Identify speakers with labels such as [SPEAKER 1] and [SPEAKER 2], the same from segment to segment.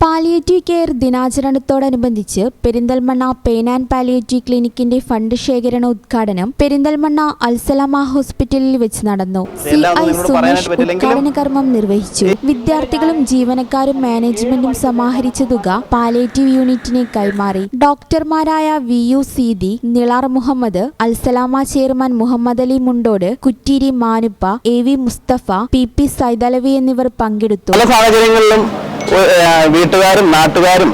[SPEAKER 1] Palliative care ദിനാചരണത്തോടനുബന്ധിച്ച് Perinthalmanna pain and palliative ക്ലിനിക്കിന്റെ fund ശേഖരണ ഉദ്ഘാടനം പെരിന്തൽമണ്ണ അൽസലാമ ഹോസ്പിറ്റലിൽ വെച്ച് നടന്നു. CI സുമേഷ് ഉദ്ഘാടന കർമ്മം നിർവഹിച്ചു. വിദ്യാർത്ഥികളും ജീവനക്കാരും മാനേജ്മെന്റും സമാഹരിച്ച തുക പാലിയേറ്റീവ് യൂണിറ്റിനെ കൈമാറി. ഡോക്ടർമാരായ VU Seethi, Nilar Muhammad, Alsalama chairman Muhammad Ali Mundod, Kutteeri Manuppa, AV Musthafa, PP Saidalavi എന്നിവർ പങ്കെടുത്തു.
[SPEAKER 2] വീട്ടുകാരും നാട്ടുകാരും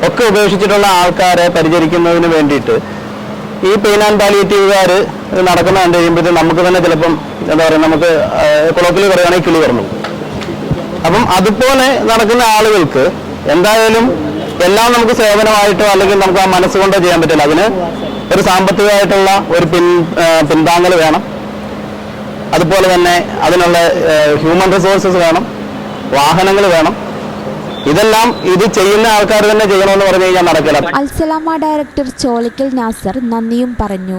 [SPEAKER 2] ഒക്കെ ഉപേക്ഷിച്ചിട്ടുള്ള ആൾക്കാരെ പരിചരിക്കുന്നതിന് വേണ്ടിയിട്ട് ഈ പെയിൻ ആൻഡ് പാലിയേറ്റീവുകാർ നടക്കുന്ന കണ്ടു കഴിയുമ്പോഴത്തേക്കും നമുക്ക് തന്നെ ചിലപ്പം എന്താ പറയുക, നമുക്ക് കുളത്തിൽ പറയുകയാണെങ്കിൽ കിളി പറഞ്ഞു. അപ്പം അതുപോലെ നടക്കുന്ന ആളുകൾക്ക് എന്തായാലും എല്ലാം നമുക്ക് സേവനമായിട്ടോ അല്ലെങ്കിൽ നമുക്ക് ആ മനസ്സുകൊണ്ടോ ചെയ്യാൻ പറ്റില്ല. അതിന് ഒരു സാമ്പത്തികമായിട്ടുള്ള ഒരു പിന്താങ്ങൽ വേണം. അതുപോലെ തന്നെ അതിനുള്ള ഹ്യൂമൻ റിസോഴ്സസ് വേണം, വാഹനങ്ങൾ വേണം. ഇതെല്ലാം ഇത് ചെയ്യുന്ന ആൾക്കാർ തന്നെ ചെയ്യണമെന്ന് പറഞ്ഞു കഴിഞ്ഞാൽ നടക്കില്ല.
[SPEAKER 1] അൽസലാമ ഡയറക്ടർ ചോളിക്കൽ നാസർ നന്ദിയും പറഞ്ഞു.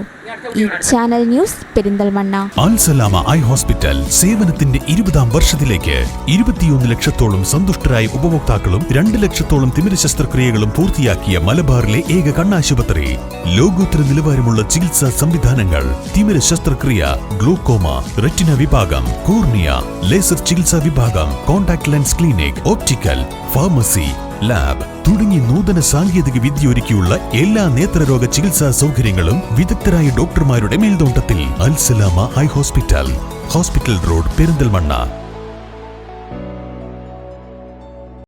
[SPEAKER 1] ഈ channel news Perinthalmanna.
[SPEAKER 3] Al Salama eye hospital സേവനത്തിന്റെ 20ാം വർഷത്തിലേക്ക് 21 ലക്ഷത്തോളം സന്തുഷ്ടരായ ഉപഭോക്താക്കളും 2 ലക്ഷത്തോളം തിമിര ശസ്ത്രക്രിയകളും പൂർത്തിയാക്കിയ മലബാറിലെ ഏക കണ്ണാശുപത്രി. ലോകോത്തര നിലവാരമുള്ള ചികിത്സാ സംവിധാനങ്ങൾ, തിമിര ശസ്ത്രക്രിയ, ഗ്ലൂക്കോമ, റെറ്റിന വിഭാഗം, കോർണിയ, ലേസർ ചികിത്സാ വിഭാഗം, contact lens clinic, optical, pharmacy, lab തുടങ്ങി നൂതന സാങ്കേതിക വിദ്യ ഒരുക്കിയുള്ള എല്ലാ നേത്രരോഗ ചികിത്സാ സൗകര്യങ്ങളും വിദഗ്ധരായ ഡോക്ടർമാരുടെ മേൽനോട്ടത്തിൽ. Al Salama eye hospital, hospital road, Perinthalmanna.